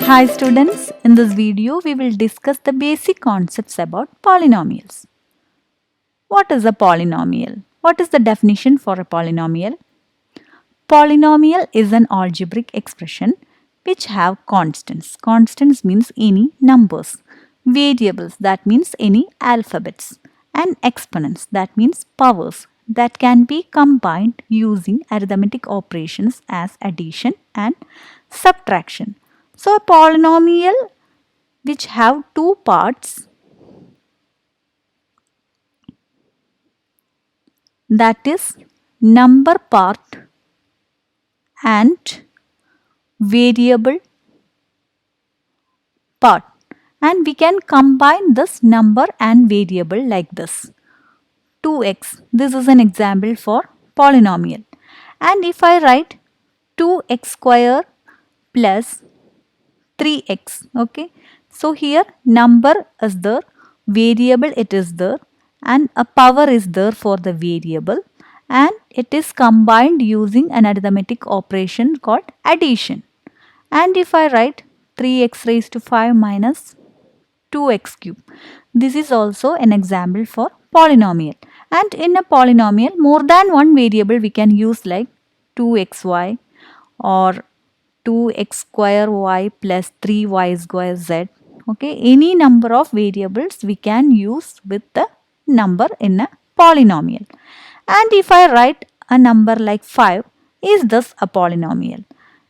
Hi students, in this video we will discuss the basic concepts about polynomials. What is a polynomial? What is the definition for a polynomial? Polynomial is an algebraic expression which have constants. Constants means any numbers, variables that means any alphabets, and exponents that means powers that can be combined using arithmetic operations as addition and subtraction. So a polynomial which have two parts, that is number part and variable part, and we can combine this number and variable like this. 2x, this is an example for polynomial, and if I write 2x square plus 3x, okay, so here number is there, variable it is there, and a power is there for the variable, and it is combined using an arithmetic operation called addition. And if I write 3x raised to 5 minus 2x cube, this is also an example for polynomial. And in a polynomial, more than one variable we can use, like 2xy or 2x square y plus 3y square z. Okay, any number of variables we can use with the number in a polynomial. And if I write a number like 5, is this a polynomial?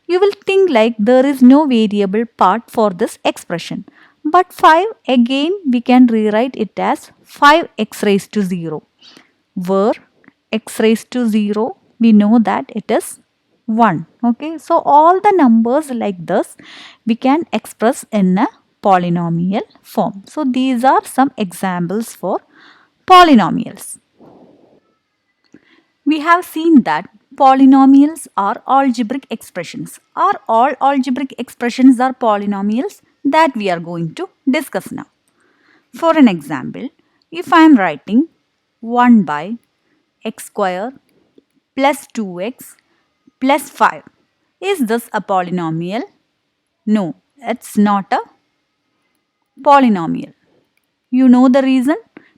You will think like there is no variable part for this expression. But 5, again we can rewrite it as 5x raised to 0, where x raised to 0 we know that it is 1. Okay, so all the numbers like this we can express in a polynomial form. So these are some examples for polynomials. We have seen that polynomials are algebraic expressions. Are all algebraic expressions are polynomials? That we are going to discuss now. For an example, if I am writing 1 by x square plus 2x plus 5, is this a polynomial? No, it's not a polynomial. You know the reason?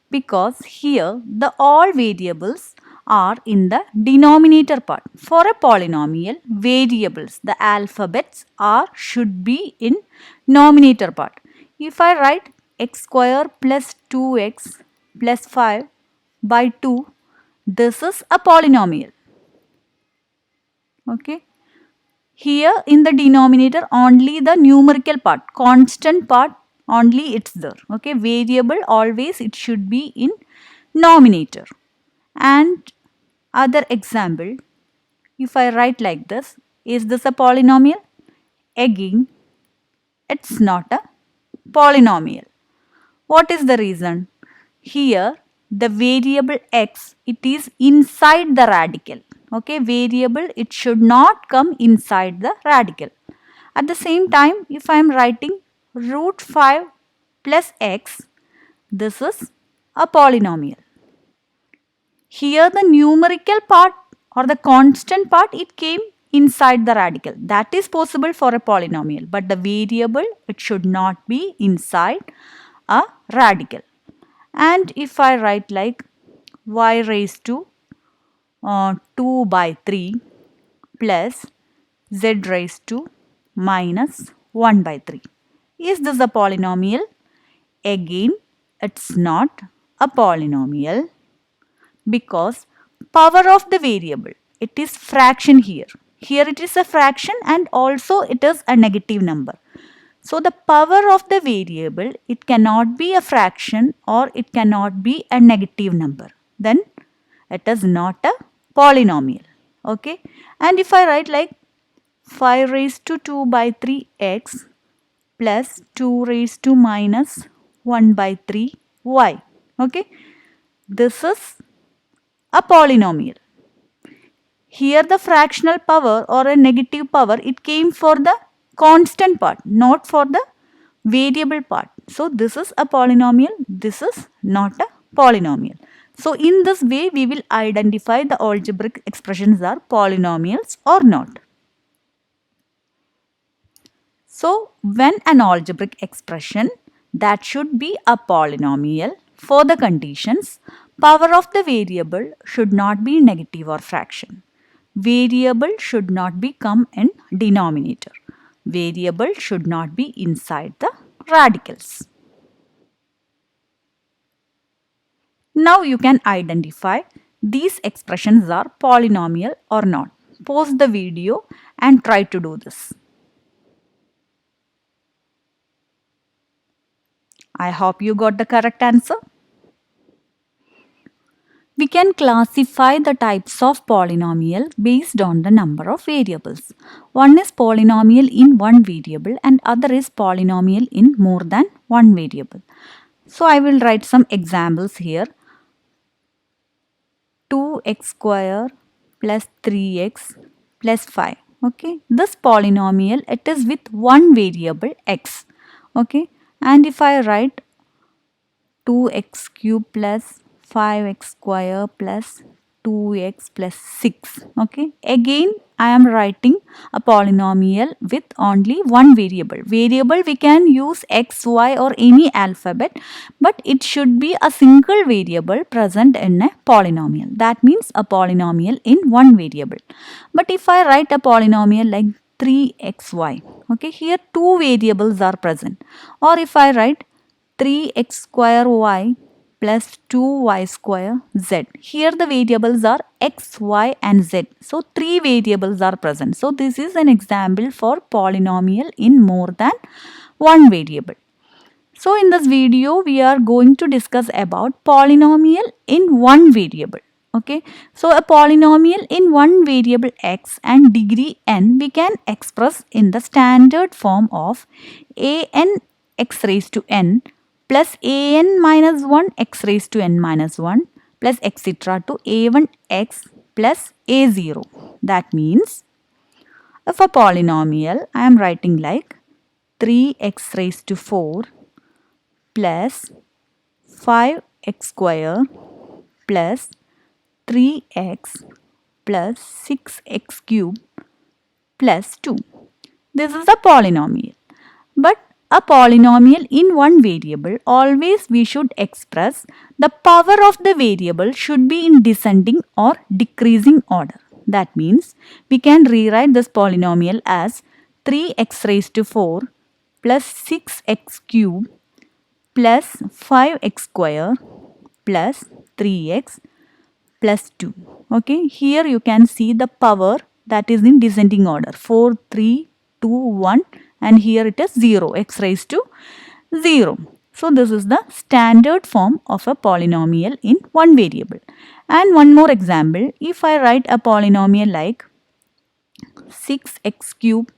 Because here the all variables are in the denominator part. For a polynomial, variables, the alphabets should be in numerator part. If I write x square plus 2x plus 5 by 2, this is a polynomial. Okay. Here in the denominator only the numerical part, constant part only it's there. Okay, variable always it should be in numerator. And other example, if I write like this, is this a polynomial? Again, it's not a polynomial. What is the reason? Here the variable x, it is inside the radical. Okay, variable it should not come inside the radical. At the same time, if I am writing root 5 plus x, this is a polynomial. Here the numerical part or the constant part, it came inside the radical. That is possible for a polynomial, but the variable it should not be inside a radical. And if I write like y raised to 2 by 3 plus z raised to minus 1 by 3. Is this a polynomial? Again, it's not a polynomial because power of the variable, it is fraction here. Here it is a fraction and also it is a negative number. So the power of the variable, it cannot be a fraction or it cannot be a negative number. Then it is not a polynomial. Okay. And if I write like 5 raised to 2 by 3x plus 2 raised to minus 1 by 3y. Okay. This is a polynomial. Here the fractional power or a negative power, it came for the constant part, not for the variable part. So this is a polynomial, this is not a polynomial. So in this way we will identify the algebraic expressions are polynomials or not. So when an algebraic expression that should be a polynomial for the conditions power of the variable should not be negative or fraction. Variable should not be come in denominator. Variable should not be inside the radicals. Now you can identify these expressions are polynomial or not. Pause the video and try to do this. I hope you got the correct answer. We can classify the types of polynomial based on the number of variables. One is polynomial in one variable and other is polynomial in more than one variable. So I will write some examples here. 2x square plus 3x plus 5. Okay, this polynomial it is with one variable x. Okay, and if I write 2x cube plus 5x square plus 2x plus 6. Okay, again I am writing a polynomial with only one variable. Variable we can use x, y or any alphabet, but it should be a single variable present in a polynomial. That means a polynomial in one variable. But if I write a polynomial like 3xy, okay, here two variables are present. Or if I write 3x square y plus 2y square z. Here the variables are x, y and z. So three variables are present. So this is an example for polynomial in more than one variable. So in this video we are going to discuss about polynomial in one variable. Okay, so a polynomial in one variable x and degree n we can express in the standard form of an x raised to n plus an minus 1 x raised to n minus 1 plus etc. to a1 x plus a0. That means if a polynomial I am writing like 3x raised to 4 plus 5x square plus 3x plus 6x cube plus 2. This is a polynomial. But a polynomial in one variable, always we should express the power of the variable should be in descending or decreasing order. That means we can rewrite this polynomial as 3x raised to 4 plus 6x cube plus 5x square plus 3x plus 2. Okay, here you can see the power that is in descending order 4, 3, 2, 1 and here it is 0, x raised to 0. So this is the standard form of a polynomial in one variable. And one more example, if I write a polynomial like 6x cube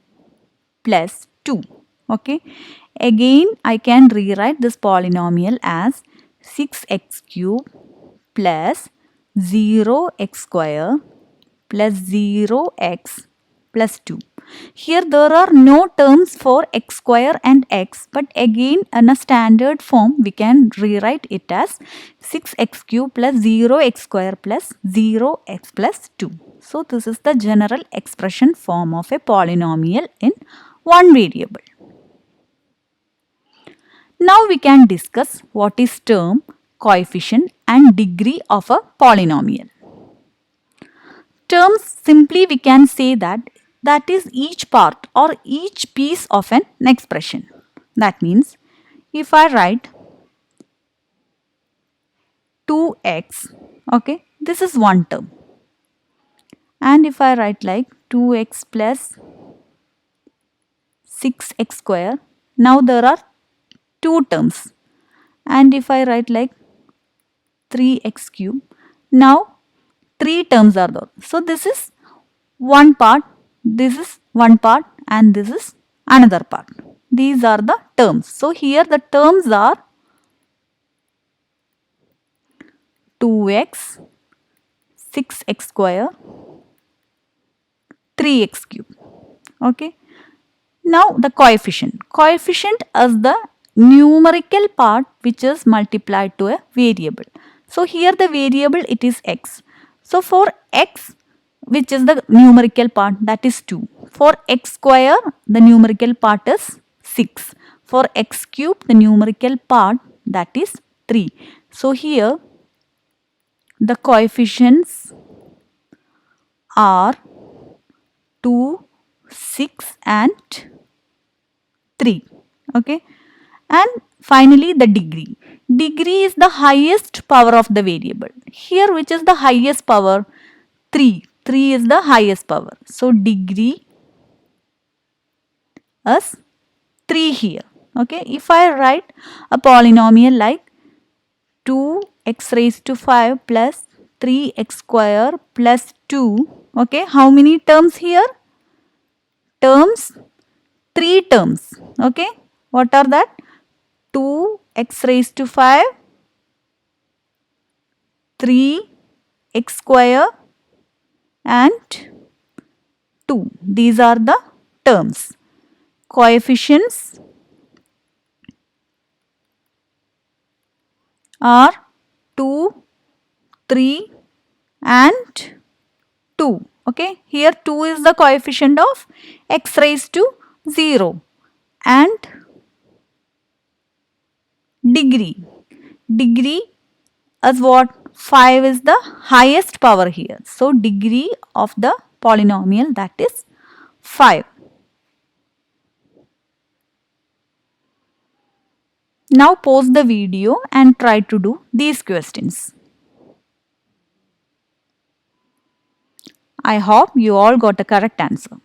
plus 2. Okay, again I can rewrite this polynomial as 6x cube plus 0x square plus 0x plus 2. Here there are no terms for x square and x, but again in a standard form we can rewrite it as 6x cube plus 0x square plus 0x plus 2. So this is the general expression form of a polynomial in one variable. Now we can discuss what is term, coefficient and degree of a polynomial. Terms, simply we can say that is each part or each piece of an expression. That means if I write 2x, okay, this is one term. And if I write like 2x plus 6x square, now there are two terms. And if I write like 3x cube, now three terms are there. So this is one part, this is one part and this is another part. These are the terms. So here the terms are 2x, 6x square, 3x cube. Okay. Now the coefficient. Coefficient is the numerical part which is multiplied to a variable. So here the variable it is x. So for x which is the numerical part that is 2. For x square, the numerical part is 6. For x cube, the numerical part, that is 3. So here the coefficients are 2, 6 and 3. Okay. And finally the degree. Degree is the highest power of the variable. Here which is the highest power? 3. 3 is the highest power. So degree is 3 here. Okay. If I write a polynomial like 2x raised to 5 plus 3x square plus 2. Okay. How many terms here? Terms, 3 terms. Okay. What are that? 2x raised to 5, 3x square and 2. These are the terms. Coefficients are 2, 3 and 2. Okay. Here 2 is the coefficient of x raised to 0 and degree. Degree is what? 5 is the highest power here. So degree of the polynomial, that is 5. Now pause the video and try to do these questions. I hope you all got a correct answer.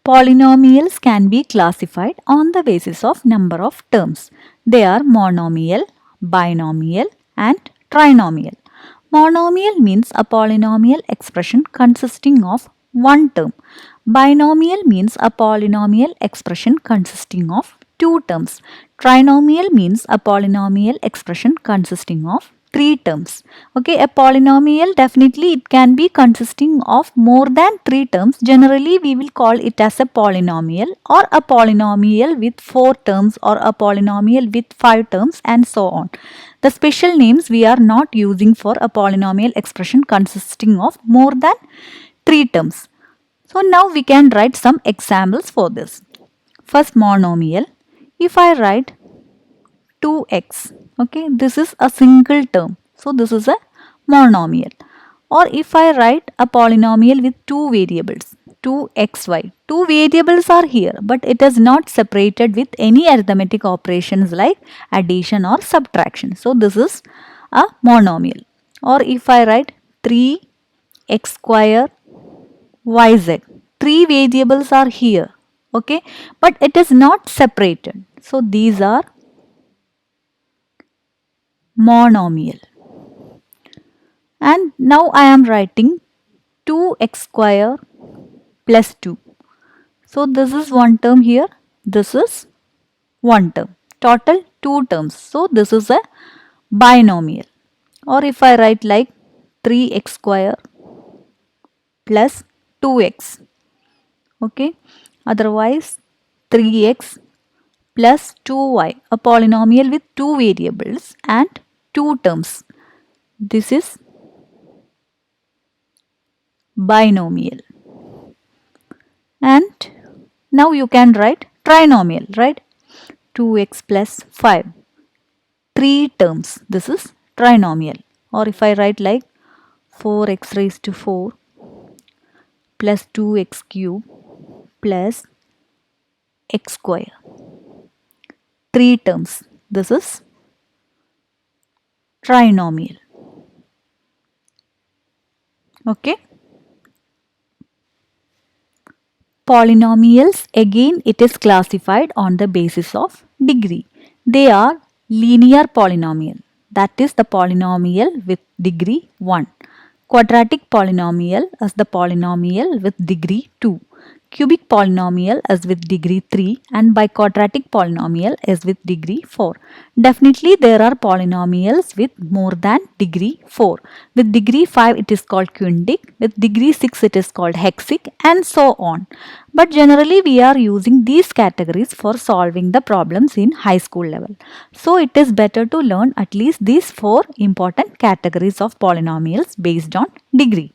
Polynomials can be classified on the basis of number of terms. They are monomial, binomial and trinomial. Monomial means a polynomial expression consisting of one term. Binomial means a polynomial expression consisting of two terms. Trinomial means a polynomial expression consisting of three terms. Okay, a polynomial definitely it can be consisting of more than three terms. Generally, we will call it as a polynomial or a polynomial with 4 terms or a polynomial with 5 terms and so on. The special names we are not using for a polynomial expression consisting of more than 3 terms. So now we can write some examples for this. First, monomial. If I write 2x, okay, this is a single term. So this is a monomial. Or if I write a polynomial with 2 variables, 2xy. 2 variables are here, but it is not separated with any arithmetic operations like addition or subtraction. So this is a monomial. Or if I write 3x square yz. 3 variables are here, okay, but it is not separated. So these are monomial. And now I am writing 2x square plus 2. So this is one term here, this is one term. Total 2 terms. So this is a binomial. Or if I write like 3x square plus 2x. Okay. Otherwise 3x plus 2y, a polynomial with 2 variables and 2 terms. This is binomial. And now you can write trinomial, right? 2x plus 5. 3 terms. This is trinomial. Or if I write like 4x raised to 4 plus 2x cube plus x square. 3 terms. This is trinomial. Okay. Polynomials, again it is classified on the basis of degree. They are linear polynomial, that is the polynomial with degree 1. Quadratic polynomial is the polynomial with degree 2. Cubic polynomial is with degree 3 and biquadratic polynomial is with degree 4. Definitely there are polynomials with more than degree 4. With degree 5 it is called quintic, with degree 6 it is called hexic and so on. But generally we are using these categories for solving the problems in high school level. So it is better to learn at least these 4 important categories of polynomials based on degree.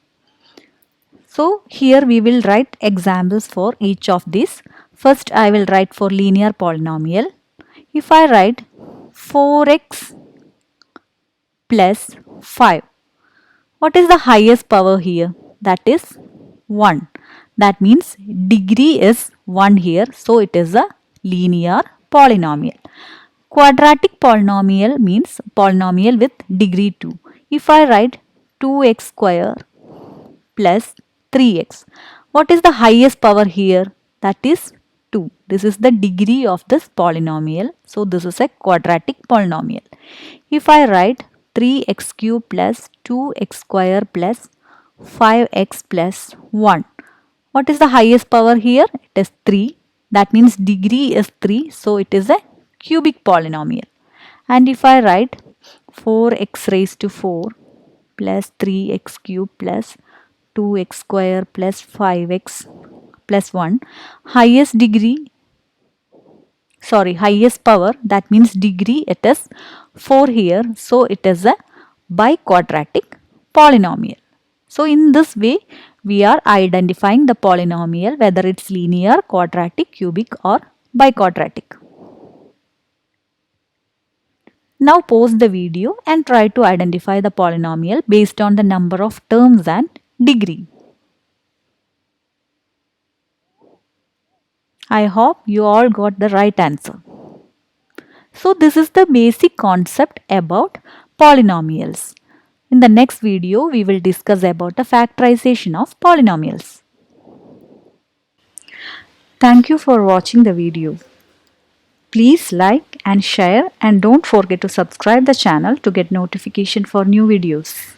So here we will write examples for each of these. First I will write for linear polynomial. If I write 4x plus 5, what is the highest power here? That is 1. That means degree is 1 here, so it is a linear polynomial. Quadratic polynomial means polynomial with degree 2. If I write 2x square plus 3x, what is the highest power here? That is 2. This is the degree of this polynomial. So this is a quadratic polynomial. If I write 3x cube plus 2x square plus 5x plus 1, what is the highest power here? It is 3. That means degree is 3. So it is a cubic polynomial. And if I write 4x raised to 4 plus 3x cube plus 2x square plus 5x plus 1, highest power, that means degree, it is 4 here. So it is a biquadratic polynomial. So in this way we are identifying the polynomial, whether it's linear, quadratic, cubic or biquadratic. Now pause the video and try to identify the polynomial based on the number of terms and degree. I hope you all got the right answer. So this is the basic concept about polynomials. In the next video, we will discuss about the factorization of polynomials. Thank you for watching the video. Please like and share, and don't forget to subscribe the channel to get notification for new videos.